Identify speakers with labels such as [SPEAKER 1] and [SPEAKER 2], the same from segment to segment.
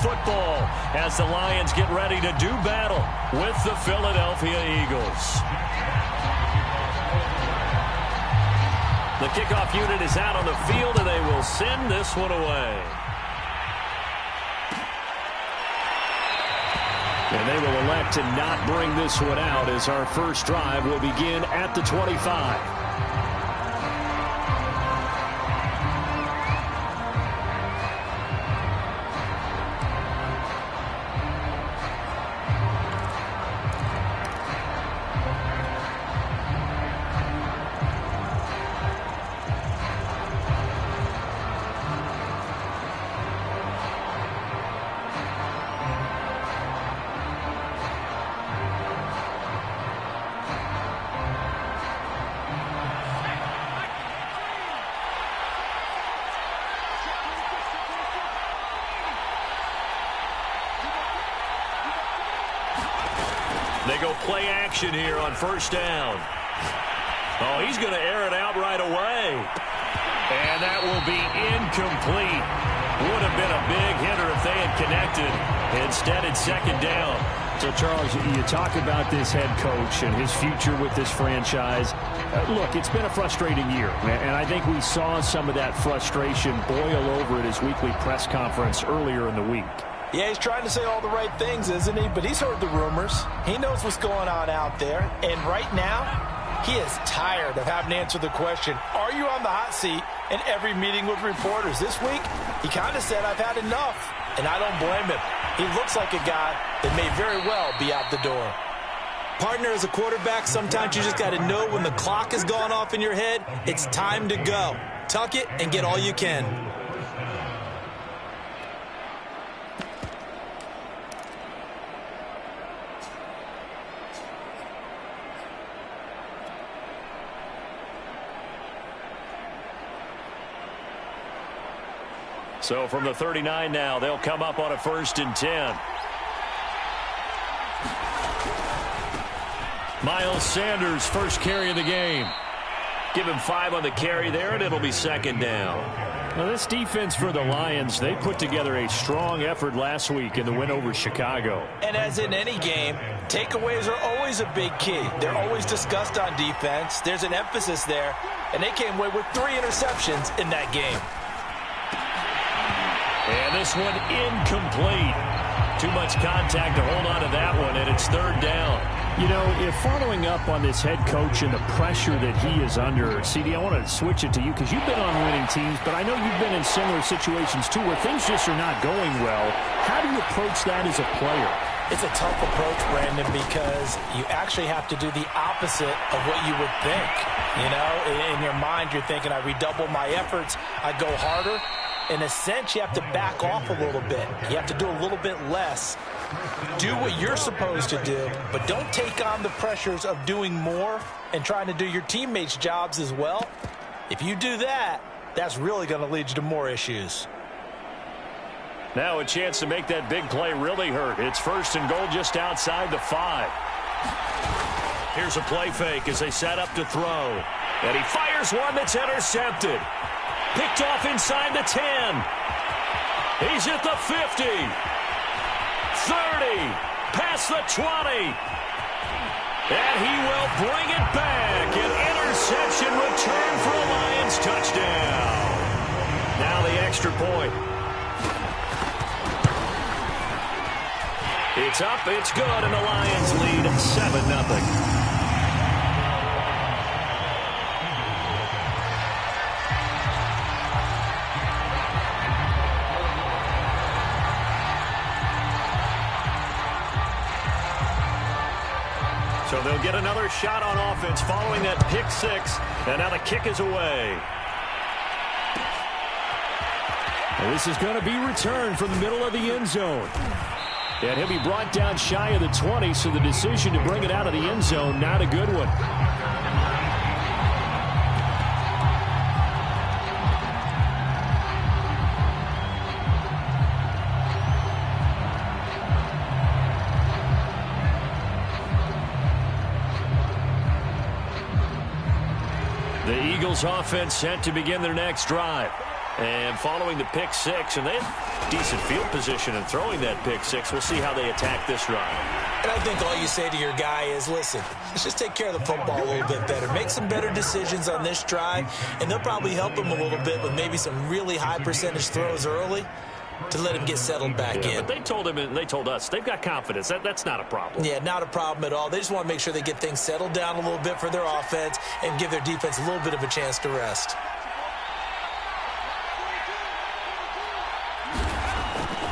[SPEAKER 1] football as the Lions get ready to do battle with the Philadelphia Eagles. The kickoff unit is out on the field, and they will send this one away. And they will elect to not bring this one out as our first drive will begin at the 25. They go play action here on first down. Oh, he's going to air it out right away. And that will be incomplete. Would have been a big hitter if they had connected. Instead, it's second down.
[SPEAKER 2] So, Charles, you talk about this head coach and his future with this franchise. Look, it's been a frustrating year, and I think we saw some of that frustration boil over at his weekly press conference earlier in the week.
[SPEAKER 3] Yeah, he's trying to say all the right things, isn't he? But he's heard the rumors. He knows what's going on out there. And right now, he is tired of having to answer the question, are you on the hot seat in every meeting with reporters? This week, he kind of said, I've had enough. And I don't blame him. He looks like a guy that may very well be out the door.
[SPEAKER 4] Partner, as a quarterback, sometimes you just got to know when the clock has gone off in your head, it's time to go. Tuck it and get all you can.
[SPEAKER 1] So from the 39 now, they'll come up on a 1st and 10. Miles Sanders, first carry of the game. Give him 5 on the carry there, and it'll be second down.
[SPEAKER 2] Well, this defense for the Lions, they put together a strong effort last week in the win over Chicago.
[SPEAKER 3] And as in any game, takeaways are always a big key. They're always discussed on defense. There's an emphasis there, and they came away with 3 interceptions in that game.
[SPEAKER 1] And this one incomplete. Too much contact to hold on to that one, and it's 3rd down.
[SPEAKER 2] You know, if following up on this head coach and the pressure that he is under, CD, I want to switch it to you because you've been on winning teams, but I know you've been in similar situations too where things just are not going well. How do you approach that as a player?
[SPEAKER 3] It's a tough approach, Brandon, because you actually have to do the opposite of what you would think. You know, in your mind, you're thinking, I redouble my efforts, I go harder. In a sense, you have to back off a little bit. You have to do a little bit less. Do what you're supposed to do, but don't take on the pressures of doing more and trying to do your teammates' jobs as well. If you do that, that's really going to lead you to more issues.
[SPEAKER 1] Now a chance to make that big play really hurt. It's 1st and goal just outside the 5. Here's a play fake as they set up to throw. And he fires one that's intercepted. Picked off inside the 10. He's at the 50. 30. Past the 20. And he will bring it back. An interception return for a Lions touchdown. Now the extra point. It's up, it's good, and the Lions lead 7-0. So they'll get another shot on offense following that pick 6, and now the kick is away.
[SPEAKER 2] And this is going to be returned from the middle of the end zone. And he'll be brought down shy of the 20, so the decision to bring it out of the end zone, not a good one.
[SPEAKER 1] The Eagles offense set to begin their next drive. And following the pick 6, and decent field position and throwing that pick six. We'll see how they attack this drive.
[SPEAKER 3] And I think all you say to your guy is, listen, let's just take care of the football a little bit better. Make some better decisions on this drive, and they'll probably help him a little bit with maybe some really high percentage throws early to let him get settled back in.
[SPEAKER 1] But they told him and they told us they've got confidence. That's not a problem.
[SPEAKER 3] Yeah, not a problem at all. They just want to make sure they get things settled down a little bit for their offense and give their defense a little bit of a chance to rest.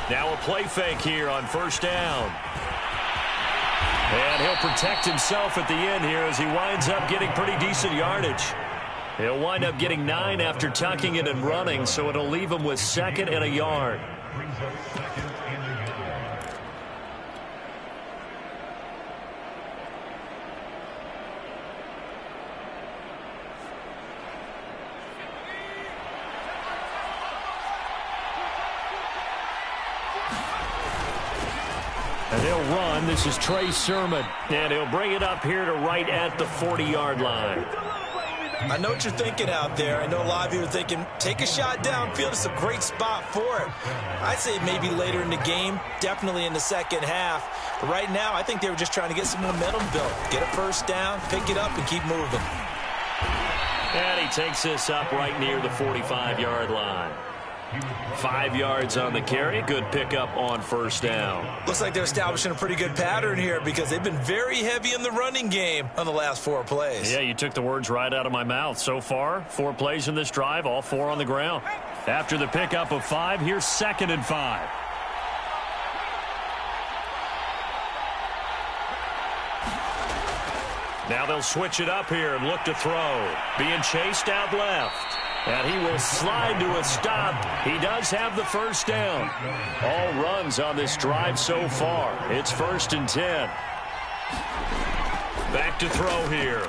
[SPEAKER 1] Now a play fake here on first down. And he'll protect himself at the end here as he winds up getting pretty decent yardage. He'll wind up getting 9 after tucking it and running, so it'll leave him with 2nd and a yard. And he'll run. This is Trey Sermon. And he'll bring it up here to right at the 40-yard line.
[SPEAKER 3] I know what you're thinking out there. I know a lot of you are thinking, take a shot downfield. It's a great spot for it. I'd say maybe later in the game, definitely in the second half. But right now, I think they were just trying to get some momentum built. Get a first down, pick it up, and keep moving.
[SPEAKER 1] And he takes this up right near the 45-yard line. 5 yards on the carry. Good pickup on first down.
[SPEAKER 3] Looks like they're establishing a pretty good pattern here because they've been very heavy in the running game on the last 4 plays.
[SPEAKER 1] Yeah, you took the words right out of my mouth. So far, 4 plays in this drive, all 4 on the ground. After the pickup of 5, here's 2nd and 5. Now they'll switch it up here and look to throw. Being chased out left. And he will slide to a stop. He does have the first down. All runs on this drive so far. It's 1st and 10. Back to throw here.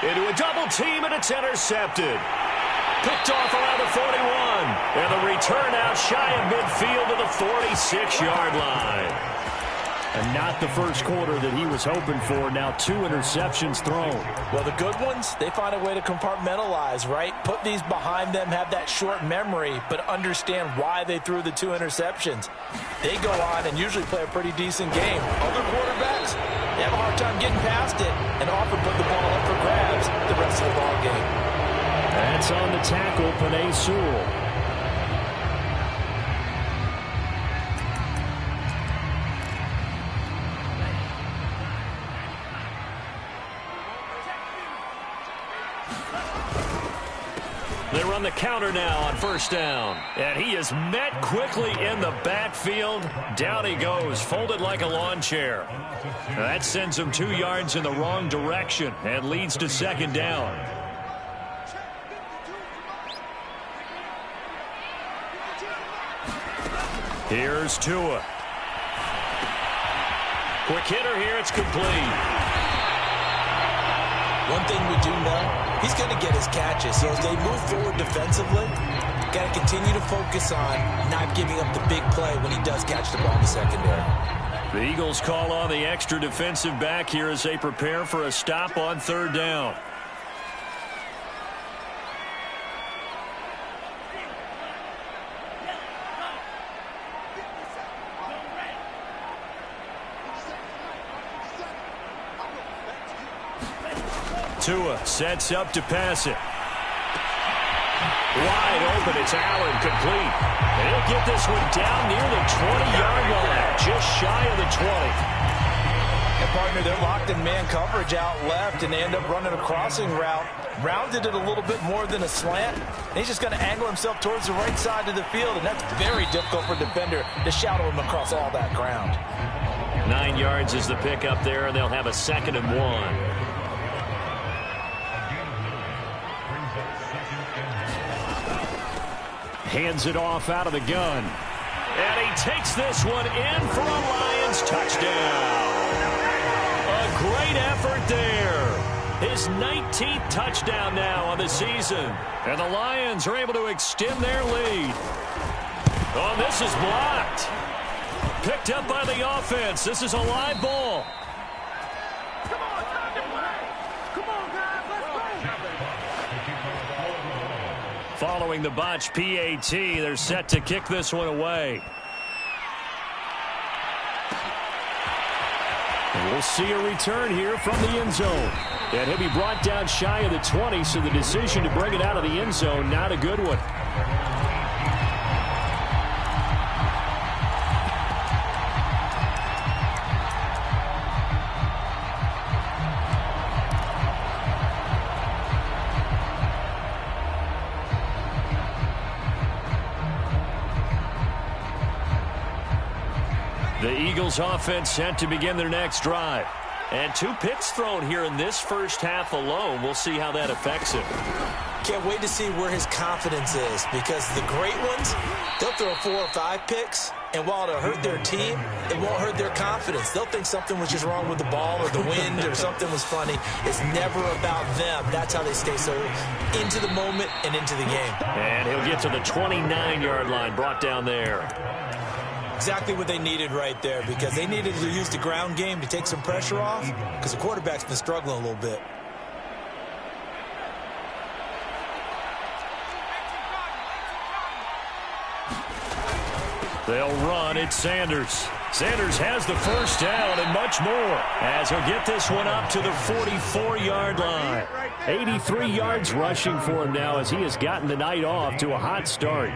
[SPEAKER 1] Into a double team, and it's intercepted. Picked off around the 41. And the return out shy of midfield to the 46-yard line.
[SPEAKER 2] And not the first quarter that he was hoping for. Now 2 interceptions thrown.
[SPEAKER 3] Well, the good ones, they find a way to compartmentalize, right? Put these behind them, have that short memory, but understand why they threw the 2 interceptions. They go on and usually play a pretty decent game. Other quarterbacks, they have a hard time getting past it and often put the ball up for grabs the rest of the ball game.
[SPEAKER 2] That's on the tackle, Penei Sewell.
[SPEAKER 1] They run the counter now on first down. And he is met quickly in the backfield. Down he goes, folded like a lawn chair. That sends him 2 yards in the wrong direction and leads to 2nd down. Here's Tua. Quick hitter here, it's complete.
[SPEAKER 3] One thing we do know, he's going to get his catches. So as they move forward defensively, got to continue to focus on not giving up the big play when he does catch the ball in the secondary.
[SPEAKER 1] The Eagles call on the extra defensive back here as they prepare for a stop on 3rd down. Tua sets up to pass it. Wide open, it's Allen, complete. And he'll get this one down near the 20-yard line, just shy of the 20.
[SPEAKER 3] And, partner, they're locked in man coverage out left, and they end up running a crossing route. Rounded it a little bit more than a slant. And he's just going to angle himself towards the right side of the field, and that's very difficult for a defender to shadow him across all that ground.
[SPEAKER 1] 9 yards is the pickup there, and they'll have a 2nd and 1. Hands it off out of the gun. And he takes this one in for a Lions touchdown. A great effort there. His 19th touchdown now on the season. And the Lions are able to extend their lead. Oh, this is blocked. Picked up by the offense. This is a live ball. following the botch PAT. They're set to kick this one away.
[SPEAKER 2] And we'll see a return here from the end zone. And he'll be brought down shy of the 20, so the decision to bring it out of the end zone, not a good one.
[SPEAKER 1] The Eagles offense set to begin their next drive. And 2 picks thrown here in this first half alone. We'll see how that affects him.
[SPEAKER 3] Can't wait to see where his confidence is, because the great ones, they'll throw 4 or 5 picks, and while it'll hurt their team, it won't hurt their confidence. They'll think something was just wrong with the ball or the wind or something was funny. It's never about them. That's how they stay so into the moment and into the game.
[SPEAKER 1] And he'll get to the 29-yard line, brought down there.
[SPEAKER 3] Exactly what they needed right there, because they needed to use the ground game to take some pressure off, because the quarterback's been struggling a little bit.
[SPEAKER 1] They'll run. It's Sanders. Sanders has the first down and much more, as he'll get this one up to the 44-yard line.
[SPEAKER 2] 83 yards rushing for him now, as he has gotten the night off to a hot start.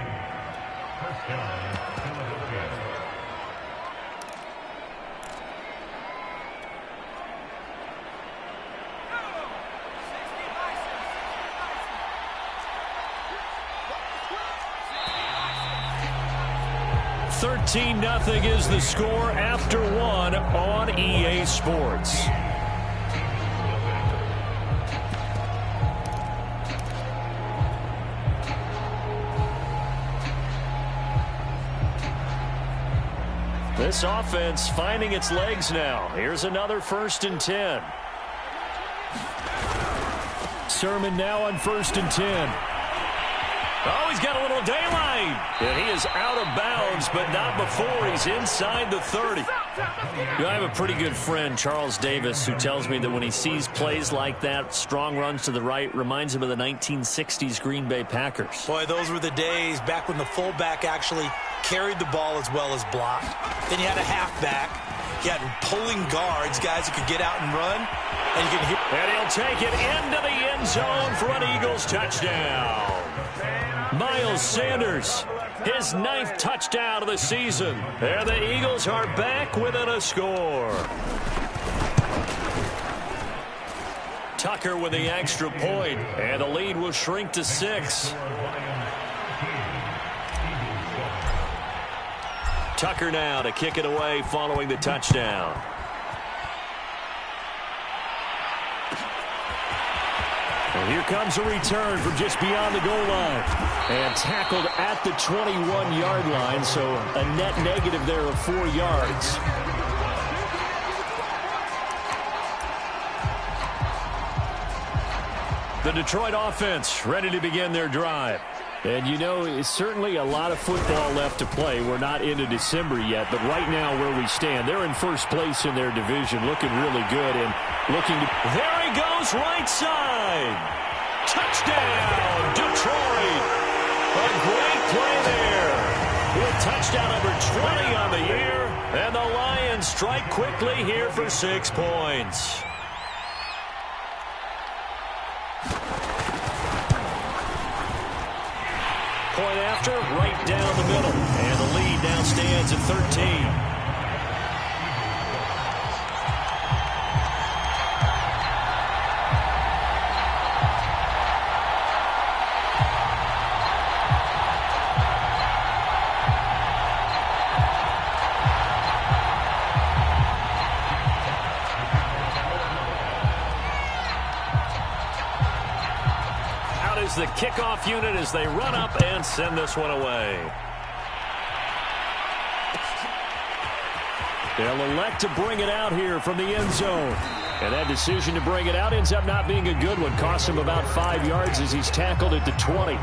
[SPEAKER 1] Nothing is the score after 1 on EA Sports. This offense finding its legs now. Here's another 1st and 10.
[SPEAKER 2] Sermon now on 1st and 10.
[SPEAKER 1] Oh, he's got a little daylight. And he is out of bounds, but not before he's inside the 30. You know, I have a pretty good friend, Charles Davis, who tells me that when he sees plays like that, strong runs to the right, reminds him of the 1960s Green Bay Packers.
[SPEAKER 3] Boy, those were the days back when the fullback actually carried the ball as well as blocked. Then you had a halfback. You had pulling guards, guys who could get out and run.
[SPEAKER 1] And he'll take it into the end zone for an Eagles touchdown. Miles Sanders, his 9th touchdown of the season. And the Eagles are back within a score. Tucker with the extra point, and the lead will shrink to 6. Tucker now to kick it away following the touchdown. And here comes a return from just beyond the goal line. And tackled at the 21-yard line, so a net negative there of 4 yards. The Detroit offense ready to begin their drive.
[SPEAKER 2] And, you know, it's certainly a lot of football left to play. We're not into December yet, but right now where we stand, they're in first place in their division, looking really good and looking to...
[SPEAKER 1] There he goes, right side. Touchdown, Detroit. A great play there. With touchdown number 20 on the year, and the Lions strike quickly here for 6 points. Point after, right down the middle. And the lead now stands at 13. The kickoff unit as they run up and send this one away.
[SPEAKER 2] They'll elect to bring it out here from the end zone. And that decision to bring it out ends up not being a good one. Costs him about 5 yards as he's tackled at the 20.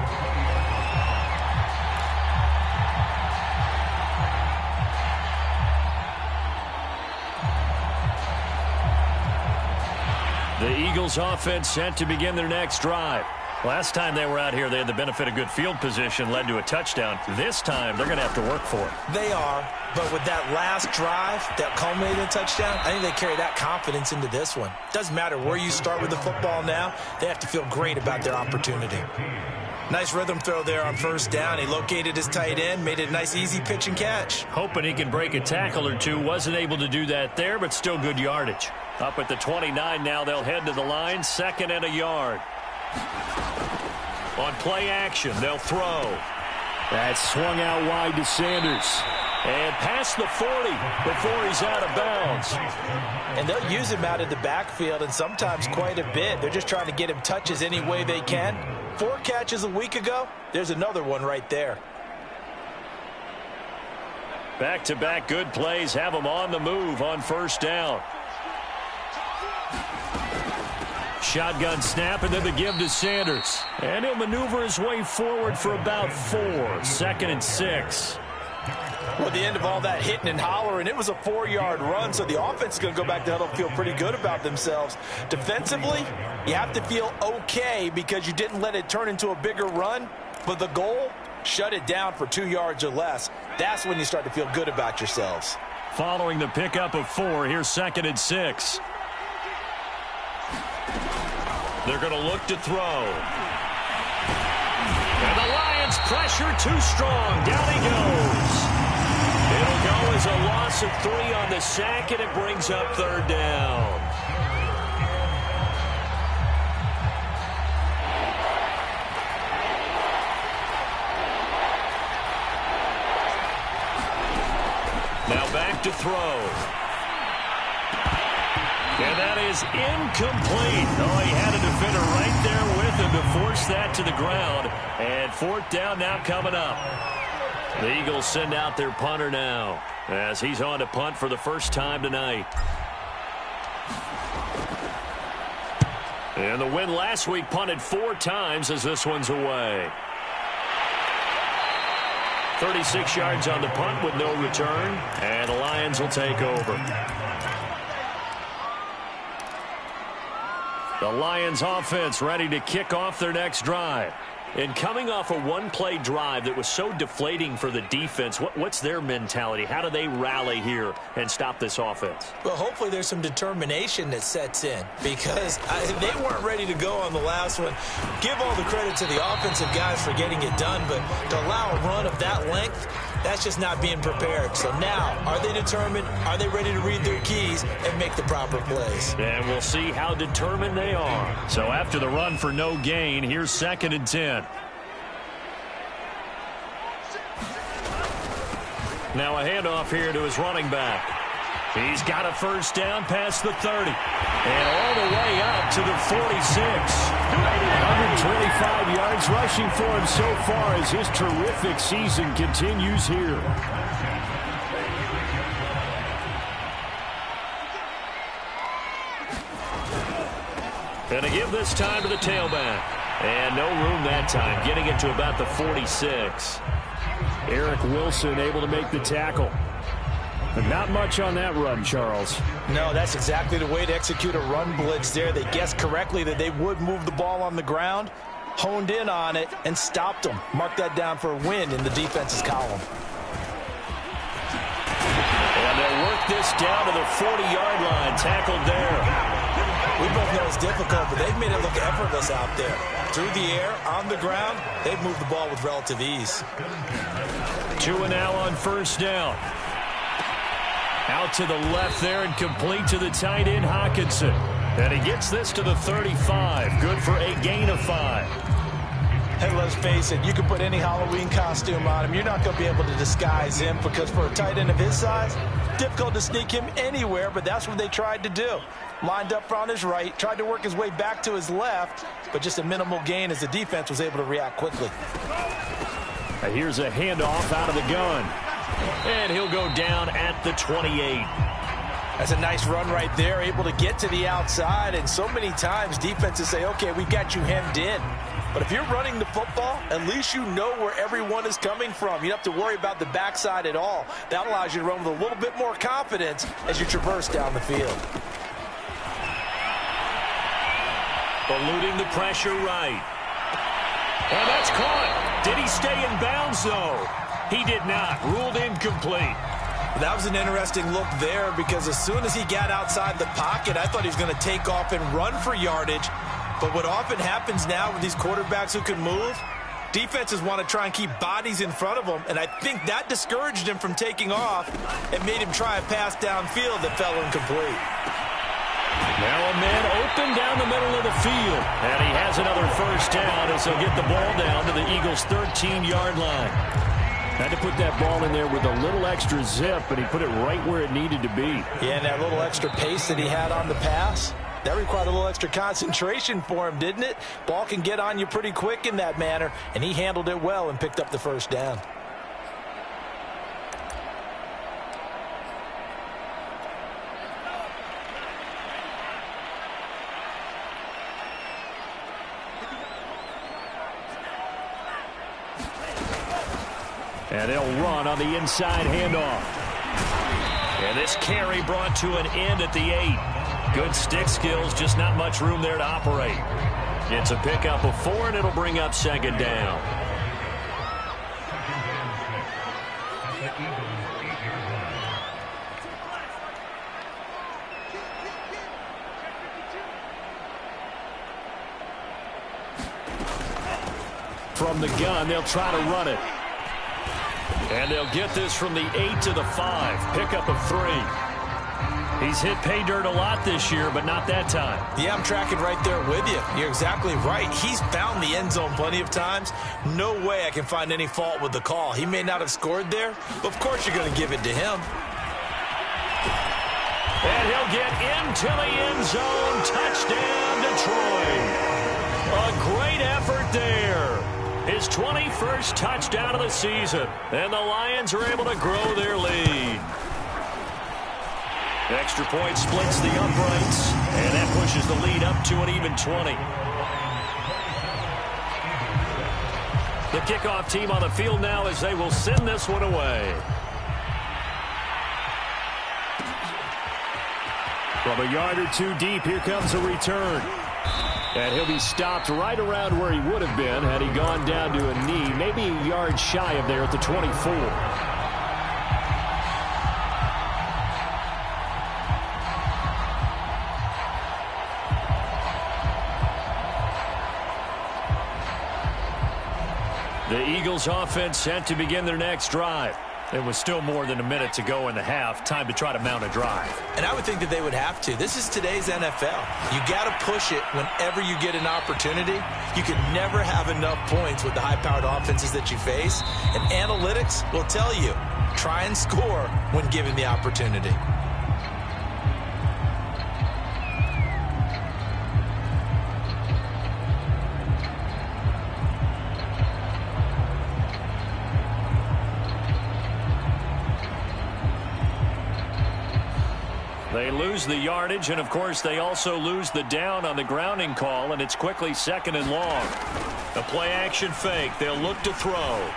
[SPEAKER 1] The Eagles offense set to begin their next drive. Last time they were out here, they had the benefit of good field position, led to a touchdown. This time, they're going to have to work for it.
[SPEAKER 3] They are, but with that last drive that culminated in a touchdown, I think they carry that confidence into this one. Doesn't matter where you start with the football now, they have to feel great about their opportunity. Nice rhythm throw there on first down. He located his tight end, made it a nice easy pitch and catch.
[SPEAKER 1] Hoping he can break a tackle or two. Wasn't able to do that there, but still good yardage. Up at the 29 now, they'll head to the line, 2nd and a yard. On play action, they'll throw.
[SPEAKER 2] That swung out wide to Sanders.
[SPEAKER 1] And past the 40 before he's out of bounds.
[SPEAKER 3] And they'll use him out of the backfield, and sometimes quite a bit. They're just trying to get him touches any way they can. 4 catches a week ago. There's another one right there.
[SPEAKER 1] Back-to-back good plays have him on the move on first down. Shotgun snap, and then the give to Sanders. And he'll maneuver his way forward for about 4. 2nd and 6.
[SPEAKER 3] Well, at the end of all that hitting and hollering, it was a 4-yard run, so the offense is going to go back to huddle and feel pretty good about themselves. Defensively, you have to feel okay because you didn't let it turn into a bigger run, but the goal, shut it down for 2 yards or less. That's when you start to feel good about yourselves.
[SPEAKER 1] Following the pickup of 4, here's 2nd and 6. They're going to look to throw. And the Lions pressure too strong. Down he goes. It'll go as a loss of 3 on the sack, and it brings up 3rd down. Now back to throw. And that is incomplete. Oh, he had a defender right there with him to force that to the ground. And 4th down now coming up. The Eagles send out their punter now as he's on to punt for the first time tonight. And the win last week punted 4 times as this one's away. 36 yards on the punt with no return. And the Lions will take over. The Lions offense ready to kick off their next drive. And coming off a one-play drive that was so deflating for the defense, what's their mentality? How do they rally here and stop this offense?
[SPEAKER 3] Well, hopefully there's some determination that sets in because they weren't ready to go on the last one. Give all the credit to the offensive guys for getting it done, but to allow a run of that length, that's just not being prepared. So now, are they determined? Are they ready to read their keys and make the proper plays? And
[SPEAKER 1] we'll see how determined they are. So after the run for no gain, here's 2nd and 10. Now a handoff here to his running back. He's got a first down past the 30. And all the way up to the 46.
[SPEAKER 2] 125 yards rushing for him so far as his terrific season continues here.
[SPEAKER 1] And a give this time to the tailback. And no room that time, getting it to about the 46.
[SPEAKER 2] Eric Wilson able to make the tackle. But not much on that run, Charles.
[SPEAKER 3] No, that's exactly the way to execute a run blitz there. They guessed correctly that they would move the ball on the ground, honed in on it, and stopped them. Mark that down for a win in the defense's column.
[SPEAKER 1] And they'll work this down to the 40-yard line, tackled there.
[SPEAKER 3] We both know it's difficult, but they've made it look effortless out there. Through the air, on the ground, they've moved the ball with relative ease.
[SPEAKER 1] 2 and now on first down. Out to the left there and complete to the tight end, Hawkinson. And he gets this to the 35. Good for a gain of 5.
[SPEAKER 3] And let's face it, you can put any Halloween costume on him. You're not going to be able to disguise him because for a tight end of his size, difficult to sneak him anywhere, but that's what they tried to do. Lined up on his right, tried to work his way back to his left, but just a minimal gain as the defense was able to react quickly.
[SPEAKER 2] Here's a handoff out of the gun.
[SPEAKER 1] And he'll go down at the 28.
[SPEAKER 3] That's a nice run right there, able to get to the outside. And so many times defenses say, okay, we got you hemmed in. But if you're running the football, at least you know where everyone is coming from. You don't have to worry about the backside at all. That allows you to run with a little bit more confidence as you traverse down the field.
[SPEAKER 1] Eluding the pressure right. And that's caught. Did he stay in bounds, though? He did not. Ruled incomplete.
[SPEAKER 3] That was an interesting look there because as soon as he got outside the pocket, I thought he was going to take off and run for yardage. But what often happens now with these quarterbacks who can move, defenses want to try and keep bodies in front of them, and I think that discouraged him from taking off and made him try a pass downfield that fell incomplete.
[SPEAKER 1] Now a man open down the middle of the field, and he has another first down as he'll get the ball down to the Eagles' 13-yard line. Had to put that ball in there with a little extra zip, and he put it right where it needed to be.
[SPEAKER 3] Yeah, and that little extra pace that he had on the pass, that required a little extra concentration for him, didn't it? Ball can get on you pretty quick in that manner, and he handled it well and picked up the first down.
[SPEAKER 1] And they'll run on the inside handoff. And this carry brought to an end at the 8. Good stick skills, just not much room there to operate. It's a pickup of 4, and it'll bring up second down. From the gun, they'll try to run it. And they'll get this from the 8 to the 5. Pickup of 3. He's hit pay dirt a lot this year, but not that time.
[SPEAKER 3] Yeah, I'm tracking right there with you. You're exactly right. He's found the end zone plenty of times. No way I can find any fault with the call. He may not have scored there, but of course you're going to give it to him.
[SPEAKER 1] And he'll get into the end zone. Touchdown, Detroit. A great effort there. His 21st touchdown of the season. And the Lions are able to grow their lead. Extra point splits the uprights. And that pushes the lead up to an even 20. The kickoff team on the field now as they will send this one away. From a yard or two deep, here comes a return. And he'll be stopped right around where he would have been had he gone down to a knee, maybe a yard shy of there at the 24. The Eagles offense set to begin their next drive. There was still more than a minute to go in the half. Time to try to mount a drive.
[SPEAKER 3] And I would think that they would have to. This is today's NFL. You got to push it whenever you get an opportunity. You can never have enough points with the high-powered offenses that you face. And analytics will tell you, try and score when given the opportunity.
[SPEAKER 1] They lose the yardage, and of course they also lose the down on the grounding call, and it's quickly second and long. A play-action fake. They'll look to throw.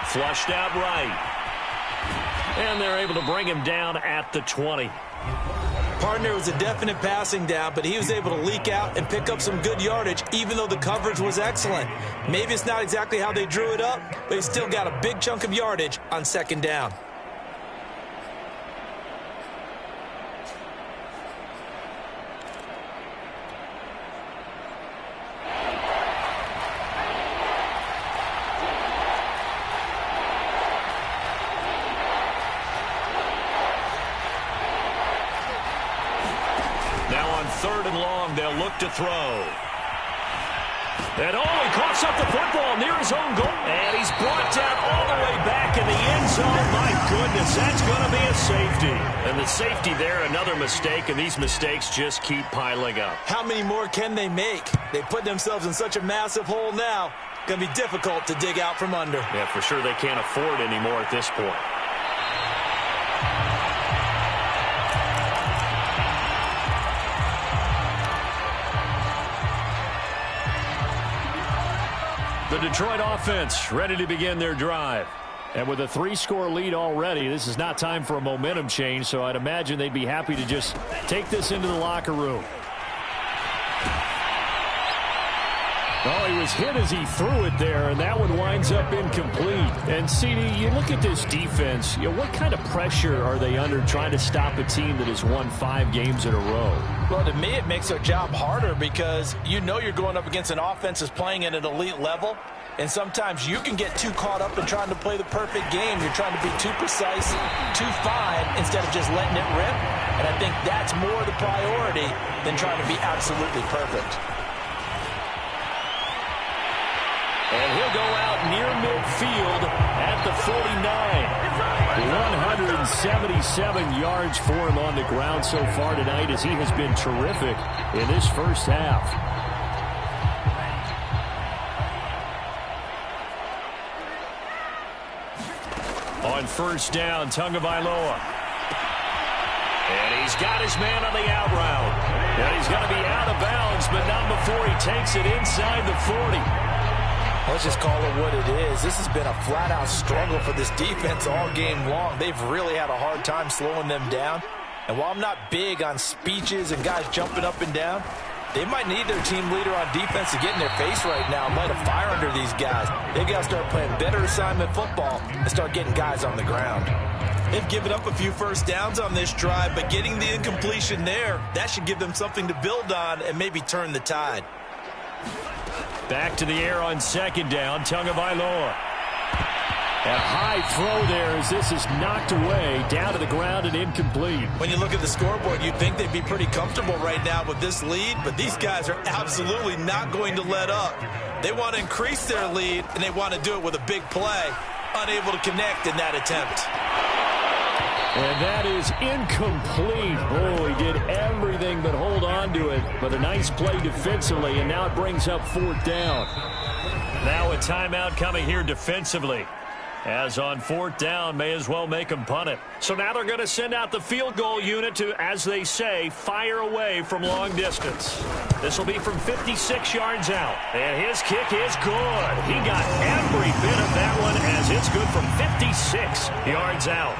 [SPEAKER 1] Flushed out right. And they're able to bring him down at the 20.
[SPEAKER 3] Partner was a definite passing down, but he was able to leak out and pick up some good yardage, even though the coverage was excellent. Maybe it's not exactly how they drew it up, but he still got a big chunk of yardage on second down.
[SPEAKER 1] Third and long, they'll look to throw. And he coughs up the football near his own goal. And he's brought down all the way back in the end zone. My goodness, that's going to be a safety. And the safety there, another mistake, and these mistakes just keep piling up.
[SPEAKER 3] How many more can they make? They put themselves in such a massive hole now. Going to be difficult to dig out from under.
[SPEAKER 1] Yeah, for sure they can't afford any more at this point. The Detroit offense ready to begin their drive. And with a 3-score lead already, this is not time for a momentum change, so I'd imagine they'd be happy to just take this into the locker room.
[SPEAKER 2] Oh, he was hit as he threw it there, and that one winds up incomplete. And, CD, you look at this defense, what kind of pressure are they under trying to stop a team that has won 5 games in a row?
[SPEAKER 3] Well, to me, it makes their job harder because you're going up against an offense that's playing at an elite level. And sometimes you can get too caught up in trying to play the perfect game. You're trying to be too precise, too fine, instead of just letting it rip. And I think that's more the priority than trying to be absolutely perfect.
[SPEAKER 2] And he'll go out near midfield at the 49. 177 yards for him on the ground so far tonight as he has been terrific in this first half. On first down, Tagovailoa. And he's got his man on the out route. And he's going to be out of bounds, but not before he takes it inside the 40.
[SPEAKER 3] Let's just call it what it is. This has been a flat-out struggle for this defense all game long. They've really had a hard time slowing them down. And while I'm not big on speeches and guys jumping up and down, they might need their team leader on defense to get in their face right now and light a fire under these guys. They've got to start playing better assignment football and start getting guys on the ground.
[SPEAKER 4] They've given up a few first downs on this drive, but getting the incompletion there, that should give them something to build on and maybe turn the tide.
[SPEAKER 2] Back to the air on second down, Tagovailoa. A high throw there as this is knocked away, down to the ground and incomplete.
[SPEAKER 4] When you look at the scoreboard, you'd think they'd be pretty comfortable right now with this lead, but these guys are absolutely not going to let up. They want to increase their lead, and they want to do it with a big play. Unable to connect in that attempt.
[SPEAKER 2] And that is incomplete. Oh, he did everything but hold on to it. But a nice play defensively, and now it brings up fourth down. Now a timeout coming here defensively. As on fourth down, may as well make them punt it. So now they're going to send out the field goal unit to, as they say, fire away from long distance. This will be from 56 yards out. And his kick is good. He got every bit of that one as it's good from 56 yards out.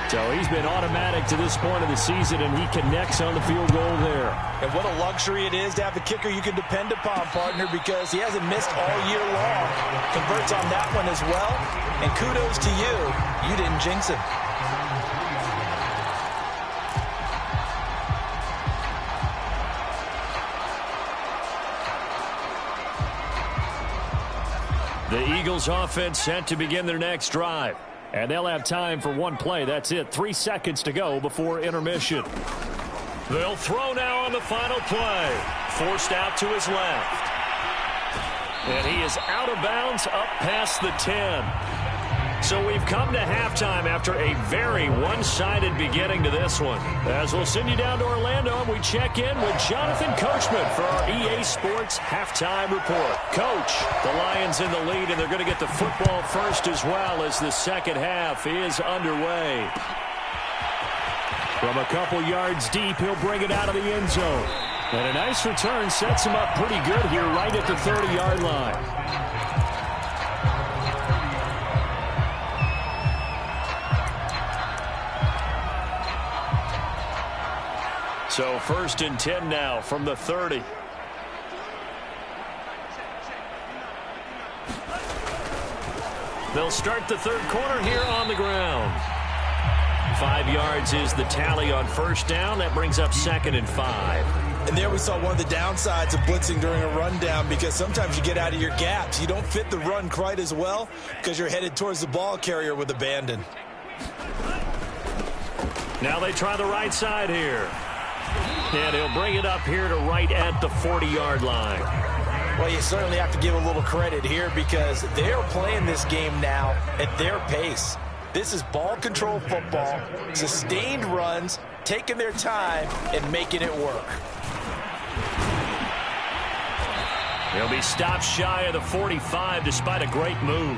[SPEAKER 2] So he's been automatic to this point of the season, and he connects on the field goal there.
[SPEAKER 3] And what a luxury it is to have a kicker you can depend upon, partner, because he hasn't missed all year long. Converts on that one as well. And kudos to you. You didn't jinx him.
[SPEAKER 2] The Eagles offense set to begin their next drive. And they'll have time for one play. That's it. 3 seconds to go before intermission. They'll throw now on the final play. Forced out to his left. And he is out of bounds up past the 10. So we've come to halftime after a very one-sided beginning to this one. As we'll send you down to Orlando, and we check in with Jonathan Coachman for our EA Sports Halftime Report. Coach, the Lions in the lead, and they're going to get the football first as well as the second half is underway. From a couple yards deep, he'll bring it out of the end zone. And a nice return sets him up pretty good here right at the 30-yard line. So first and 10 now from the 30. They'll start the third quarter here on the ground. 5 yards is the tally on first down. That brings up second and 5.
[SPEAKER 4] And there we saw one of the downsides of blitzing during a rundown, because sometimes you get out of your gaps. You don't fit the run quite as well because you're headed towards the ball carrier with abandon.
[SPEAKER 2] Now they try the right side here. And he'll bring it up here to right at the 40-yard line.
[SPEAKER 3] Well, you certainly have to give a little credit here because they're playing this game now at their pace. This is ball control football, sustained runs, taking their time and making it work.
[SPEAKER 2] He'll be stopped shy of the 45 despite a great move.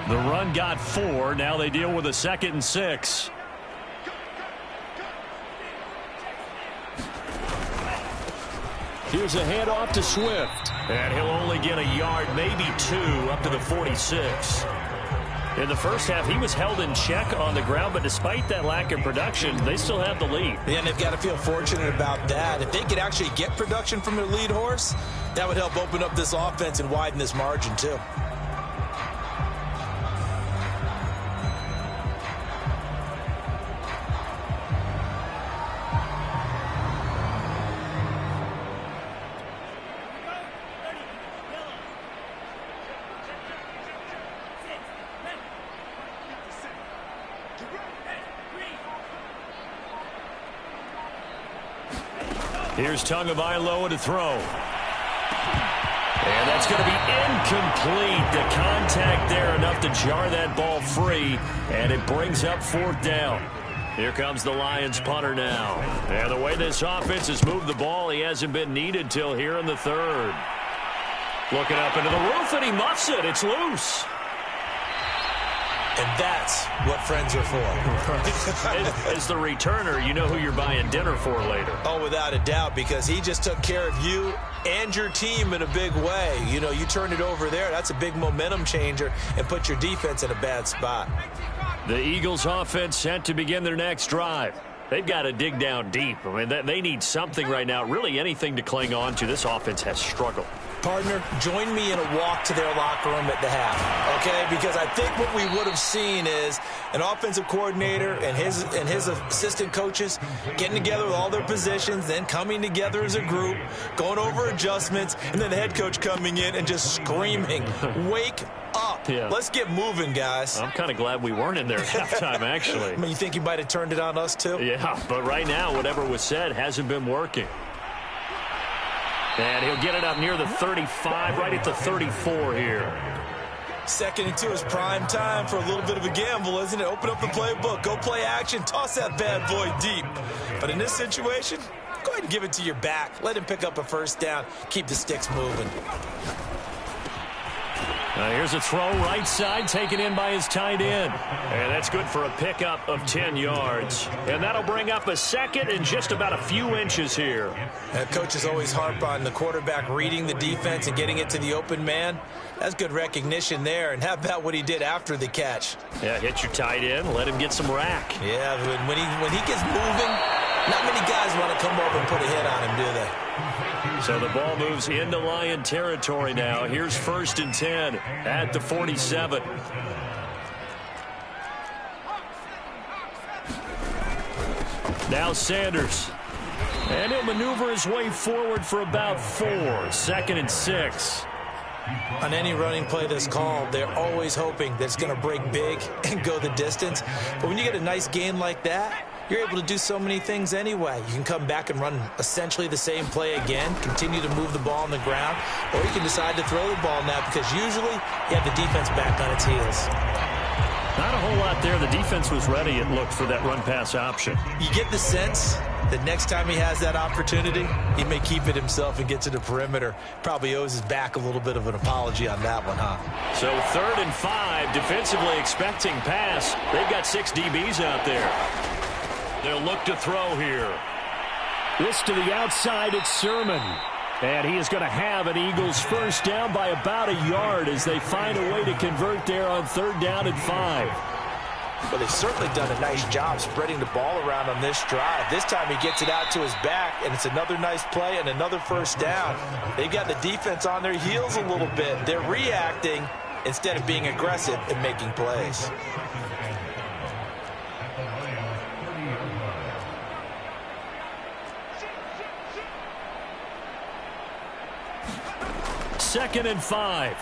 [SPEAKER 2] The run got 4. Now they deal with a 2nd and 6. Here's a handoff to Swift. And he'll only get a yard, maybe 2, up to the 46. In the first half, he was held in check on the ground, but despite that lack of production, they still have the lead.
[SPEAKER 3] Yeah, and they've got to feel fortunate about that. If they could actually get production from their lead horse, that would help open up this offense and widen this margin too.
[SPEAKER 1] Here's Tagovailoa to throw. And that's going to be incomplete. The contact there enough to jar that ball free, and it brings up 4th down. Here comes the Lions punter now. And the way this offense has moved the ball, he hasn't been needed till here in the 3rd. Looking up into the roof, and he muffs it. It's loose.
[SPEAKER 3] And that's what friends are for.
[SPEAKER 1] As the returner, you know who you're buying dinner for later.
[SPEAKER 3] Oh, without a doubt, because he just took care of you and your team in a big way. You know, you turn it over there, that's a big momentum changer, and put your defense in a bad spot.
[SPEAKER 1] The Eagles offense set to begin their next drive. They've got to dig down deep. I mean, they need something right now, really anything to cling on to. This offense has struggled.
[SPEAKER 3] Partner, join me in a walk to their locker room at the half, okay? Because I think what we would have seen is an offensive coordinator and his assistant coaches getting together with all their positions, then coming together as a group, going over adjustments, and then the head coach coming in and just screaming, wake up.
[SPEAKER 1] Yeah.
[SPEAKER 3] Let's get moving, guys.
[SPEAKER 1] I'm kind of glad we weren't in there at halftime, actually.
[SPEAKER 3] I mean, you think he might have turned it on us, too?
[SPEAKER 1] Yeah, but right now, whatever was said hasn't been working. And he'll get it up near the 35, right at the 34 here.
[SPEAKER 3] 2nd and 2 is prime time for a little bit of a gamble, isn't it? Open up the playbook, go play action, toss that bad boy deep. But in this situation, go ahead and give it to your back. Let him pick up a 1st down. Keep the sticks moving.
[SPEAKER 1] Here's a throw right side, taken in by his tight end. And that's good for a pickup of 10 yards. And that'll bring up a 2nd and just about a few inches here.
[SPEAKER 3] Coaches always harp on the quarterback reading the defense and getting it to the open man. That's good recognition there. And how about what he did after the catch?
[SPEAKER 1] Yeah, hit your tight end, let him get some rack.
[SPEAKER 3] Yeah, when he gets moving, not many guys want to come over and put a hit on him, do they?
[SPEAKER 1] So the ball moves into Lion territory now. Here's 1st and 10 at the 47. Now Sanders. And he'll maneuver his way forward for about 4. 2nd and 6.
[SPEAKER 3] On any running play that's called, they're always hoping that it's going to break big and go the distance. But when you get a nice gain like that, you're able to do so many things anyway. You can come back and run essentially the same play again, continue to move the ball on the ground, or you can decide to throw the ball now because usually you have the defense back on its heels.
[SPEAKER 2] Not a whole lot there. The defense was ready, it looked, for that run-pass option.
[SPEAKER 3] You get the sense that next time he has that opportunity, he may keep it himself and get to the perimeter. Probably owes his back a little bit of an apology on that one, huh?
[SPEAKER 1] So 3rd and 5, defensively expecting pass. They've got 6 DBs out there. They'll look to throw here.
[SPEAKER 2] This to the outside, it's Sermon. And he is going to have an Eagles 1st down by about a yard as they find a way to convert there on 3rd down and 5.
[SPEAKER 3] Well, they've certainly done a nice job spreading the ball around on this drive. This time he gets it out to his back, and it's another nice play and another 1st down. They've got the defense on their heels a little bit. They're reacting instead of being aggressive and making plays.
[SPEAKER 1] Second and 5.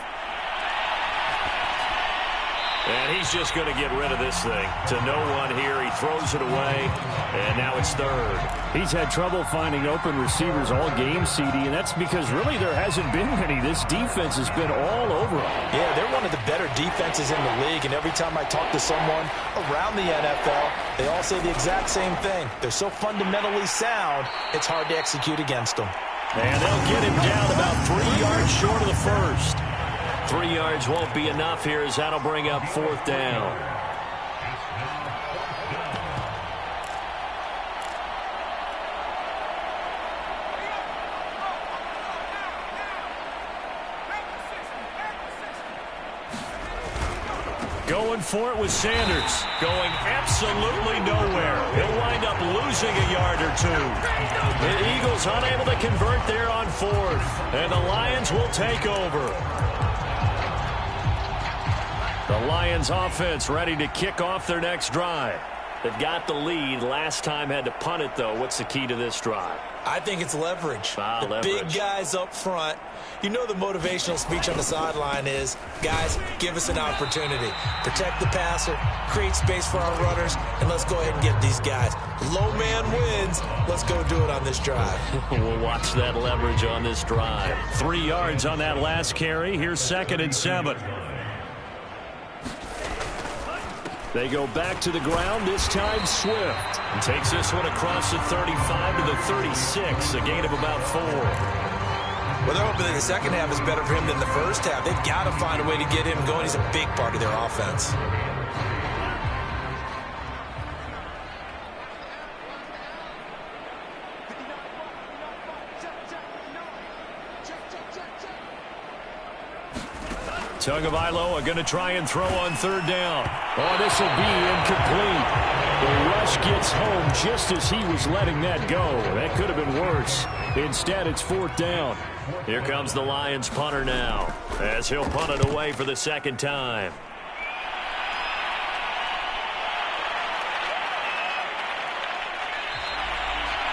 [SPEAKER 1] And he's just going to get rid of this thing. To no one here. He throws it away. And now it's 3rd.
[SPEAKER 2] He's had trouble finding open receivers all game, CD, and that's because really there hasn't been many. This defense has been all over him.
[SPEAKER 3] Yeah, they're one of the better defenses in the league, and every time I talk to someone around the NFL, they all say the exact same thing. They're so fundamentally sound, it's hard to execute against them.
[SPEAKER 1] And they'll get him down about 3 yards short of the 1st. 3 yards won't be enough here as that'll bring up 4th down. Going for it with Sanders. Going absolutely nowhere. He'll wind up losing a yard or two. The Eagles unable to convert there on fourth. And the Lions will take over. The Lions offense ready to kick off their next drive. They've got the lead. Last time had to punt it, though. What's the key to this drive?
[SPEAKER 3] I think it's leverage.
[SPEAKER 1] Leverage.
[SPEAKER 3] Big guys up front. You know the motivational speech on the sideline is, guys, give us an opportunity. Protect the passer, create space for our runners, and let's go ahead and get these guys. Low man wins. Let's go do it on this drive.
[SPEAKER 1] We'll watch that leverage on this drive. 3 yards on that last carry. Here's 2nd and 7. They go back to the ground, this time Swift. And takes this one across the 35 to the 36, a gain of about 4.
[SPEAKER 3] Well, they're hoping that the second half is better for him than the first half. They've got to find a way to get him going. He's a big part of their offense.
[SPEAKER 1] Tagovailoa going to try and throw on 3rd down. Oh, this will be incomplete. The rush gets home just as he was letting that go. That could have been worse. Instead, it's 4th down. Here comes the Lions punter now, as he'll punt it away for the 2nd time.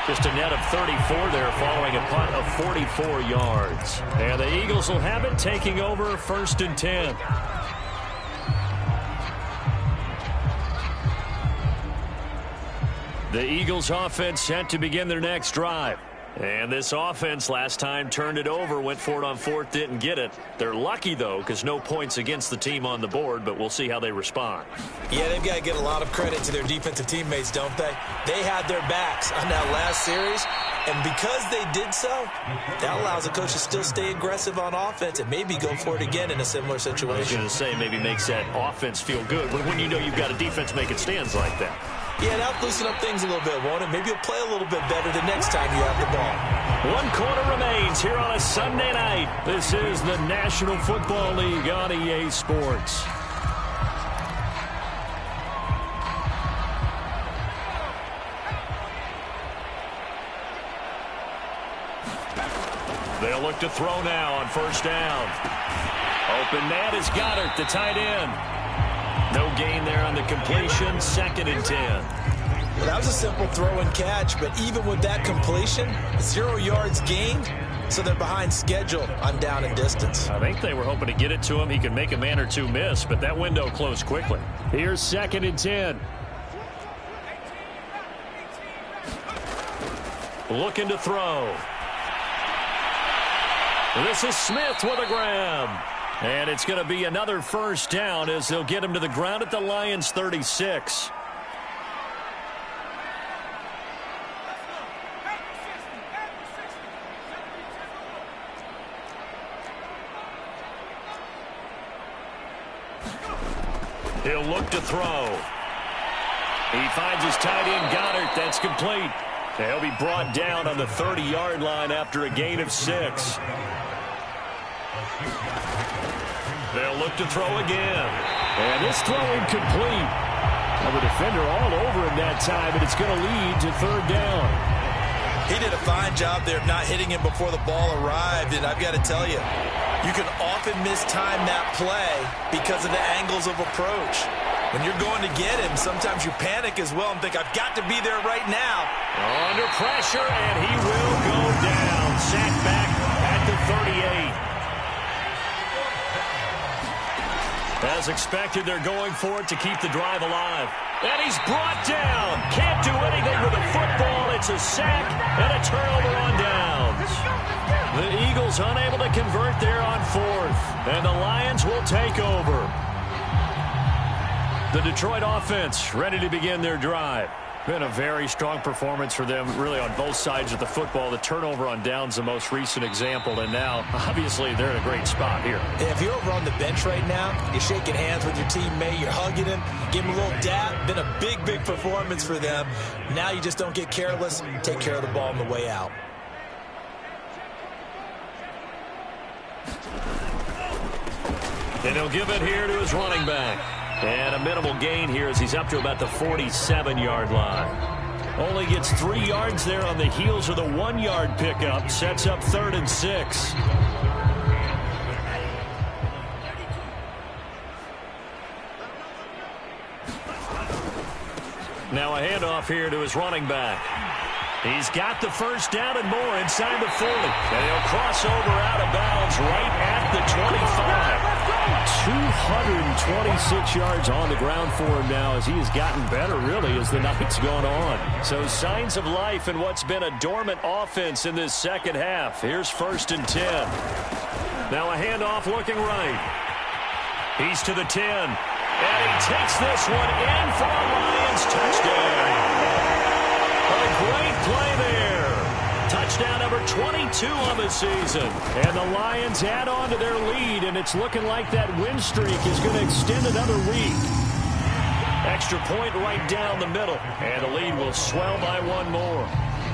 [SPEAKER 1] Just a net of 34 there following a punt of 44 yards. And the Eagles will have it, taking over 1st and 10. The Eagles offense set to begin their next drive. And this offense last time turned it over, went for it on 4th, didn't get it. They're lucky, though, because no points against the team on the board, but we'll see how they respond.
[SPEAKER 3] Yeah, they've got to get a lot of credit to their defensive teammates, don't they? They had their backs on that last series, and because they did so, that allows the coach to still stay aggressive on offense and maybe go for it again in a similar situation.
[SPEAKER 1] I was going to say, maybe makes that offense feel good, but when you know you've got a defense making stands like that.
[SPEAKER 3] Yeah, that'll loosen up things a little bit, won't it? Maybe you'll play a little bit better the next time you have the ball.
[SPEAKER 1] 1 quarter remains here on a Sunday night. This is the National Football League on EA Sports. They'll look to throw now on 1st down. Open man is Goddard, the tight end. No gain there on the completion, 2nd and 10.
[SPEAKER 3] Well, that was a simple throw and catch, but even with that completion, 0 yards gained, so they're behind schedule on down and distance.
[SPEAKER 1] I think they were hoping to get it to him. He could make a man or two miss, but that window closed quickly. Here's 2nd and 10. Looking to throw. This is Smith with a grab. And it's going to be another 1st down as they'll get him to the ground at the Lions' 36. He'll look to throw. He finds his tight end, Goddard. That's complete. He'll be brought down on the 30-yard line after a gain of 6. They'll look to throw again. And this throw incomplete. Now the defender all over him that time, and it's going to lead to 3rd down.
[SPEAKER 3] He did a fine job there of not hitting him before the ball arrived, and I've got to tell you, you can often mistime that play because of the angles of approach. When you're going to get him, sometimes you panic as well and think, I've got to be there right now.
[SPEAKER 1] Under pressure, and he will go down. Sacked back at the 38. As expected, they're going for it to keep the drive alive. And he's brought down. Can't do anything with the football. It's a sack and a turnover on downs. The Eagles unable to convert there on 4th. And the Lions will take over. The Detroit offense ready to begin their drive. Been a very strong performance for them, really, on both sides of the football. The turnover on downs, the most recent example, and now, obviously, they're in a great spot here.
[SPEAKER 3] If you're over on the bench right now, you're shaking hands with your teammate, you're hugging him, give him a little dap. Been a big, big performance for them. Now you just don't get careless. Take care of the ball on the way out.
[SPEAKER 1] And he'll give it here to his running back. And a minimal gain here as he's up to about the 47-yard line. Only gets 3 yards there on the heels of the 1-yard pickup. Sets up 3rd and 6. Now a handoff here to his running back. He's got the first down and more inside the 40. And he'll cross over out of bounds right at the 25. 226 yards on the ground for him now as he has gotten better, really, as the night's gone on. So signs of life in what's been a dormant offense in this second half. Here's 1st and 10. Now a handoff looking right. He's to the 10. And he takes this one in for a Lions touchdown. A great play there. Touchdown number 22 on the season. And the Lions add on to their lead, and it's looking like that win streak is going to extend another week. Extra point right down the middle, and the lead will swell by 1 more.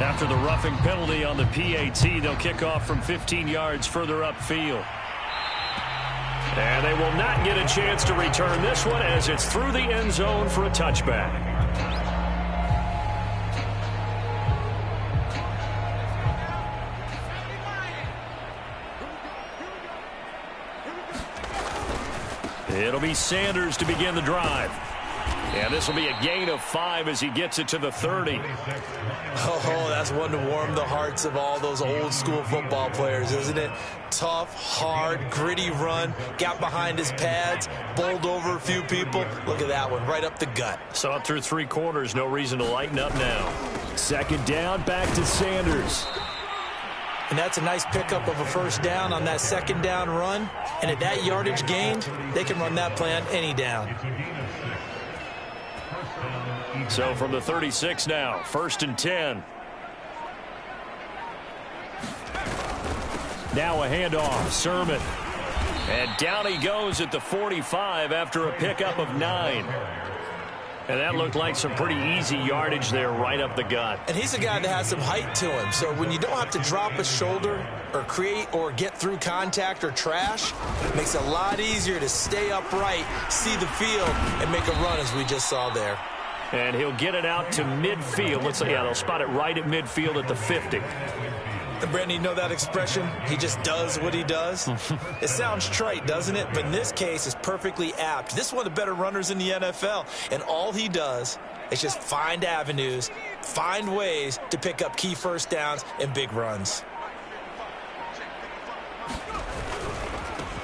[SPEAKER 1] After the roughing penalty on the PAT, they'll kick off from 15 yards further upfield. And they will not get a chance to return this one as it's through the end zone for a touchback. It'll be Sanders to begin the drive. And this will be a gain of 5 as he gets it to the 30.
[SPEAKER 3] Oh, that's one to warm the hearts of all those old school football players, isn't it? Tough, hard, gritty run. Got behind his pads, bowled over a few people. Look at that one, right up the gut.
[SPEAKER 1] Saw it through 3 quarters. No reason to lighten up now.
[SPEAKER 2] 2nd down, back to Sanders.
[SPEAKER 3] And that's a nice pickup of a 1st down on that 2nd down run. And at that yardage gained, they can run that play on any down.
[SPEAKER 1] So from the 36 now, 1st and 10. Now a handoff, Sermon. And down he goes at the 45 after a pickup of 9. And that looked like some pretty easy yardage there right up the gut.
[SPEAKER 3] And he's a guy that has some height to him. So when you don't have to drop a shoulder or create or get through contact or trash, it makes it a lot easier to stay upright, see the field, and make a run as we just saw there.
[SPEAKER 1] And he'll get it out to midfield. Let's see, yeah, they'll spot it right at midfield at the 50.
[SPEAKER 3] And Brandon, you know that expression? He just does what he does. It sounds trite, doesn't it? But in this case, it's perfectly apt. This is one of the better runners in the NFL. And all he does is just find avenues, find ways to pick up key 1st downs and big runs.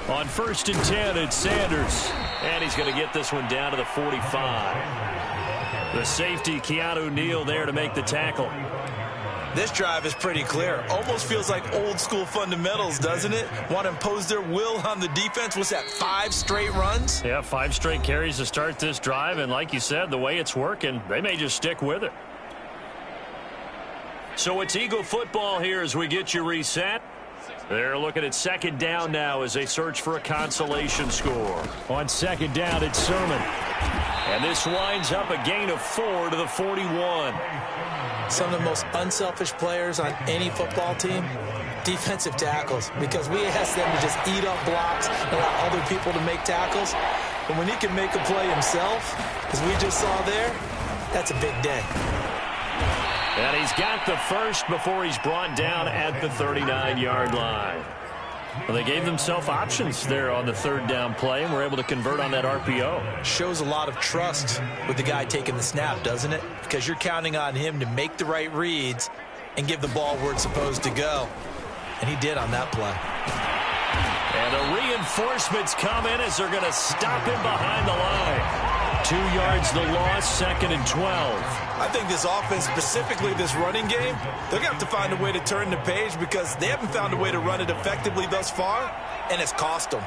[SPEAKER 1] On 1st and 10, it's Sanders. And he's going to get this one down to the 45. The safety, Keanu Neal, there to make the tackle.
[SPEAKER 3] This drive is pretty clear. Almost feels like old school fundamentals, doesn't it? Want to impose their will on the defense. What's that, 5 straight runs?
[SPEAKER 1] Yeah, 5 straight carries to start this drive. And like you said, the way it's working, they may just stick with it. So it's Eagle football here as we get you reset. They're looking at 2nd down now as they search for a consolation score.
[SPEAKER 2] On 2nd down, it's Sermon.
[SPEAKER 1] And this winds up a gain of 4 to the 41.
[SPEAKER 3] Some of the most unselfish players on any football team, defensive tackles, because we ask them to just eat up blocks and allow other people to make tackles. But when he can make a play himself, as we just saw there, that's a big day.
[SPEAKER 1] And he's got the first before he's brought down at the 39-yard line. Well, they gave themselves options there on the 3rd down play and were able to convert on that RPO.
[SPEAKER 3] Shows a lot of trust with the guy taking the snap, doesn't it? Because you're counting on him to make the right reads and give the ball where it's supposed to go. And he did on that play.
[SPEAKER 1] And the reinforcements come in as they're going to stop him behind the line. 2 yards the loss, 2nd and 12.
[SPEAKER 3] I think this offense, specifically this running game, they're going to have to find a way to turn the page because they haven't found a way to run it effectively thus far, and it's cost them.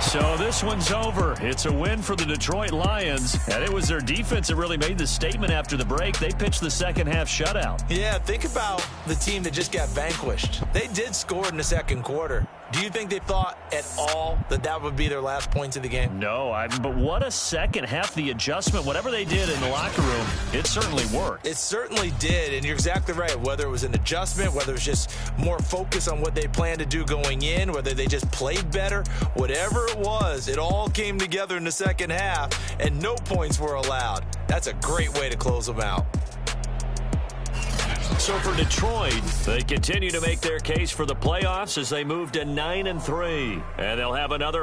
[SPEAKER 2] So this one's over. It's a win for the Detroit Lions, and it was their defense that really made the statement after the break. They pitched the 2nd half shutout.
[SPEAKER 3] Yeah, think about the team that just got vanquished. They did score in the 2nd quarter.
[SPEAKER 4] Do you think they thought at all that that would be their last points of the game?
[SPEAKER 1] No, but what a second half. The adjustment, whatever they did in the locker room, it certainly worked.
[SPEAKER 4] It certainly did, and you're exactly right. Whether it was an adjustment, whether it was just more focus on what they planned to do going in, whether they just played better, whatever it was, it all came together in the second half, and no points were allowed. That's a great way to close them out.
[SPEAKER 1] So for Detroit, they continue to make their case for the playoffs as they move to 9-3, and they'll have another home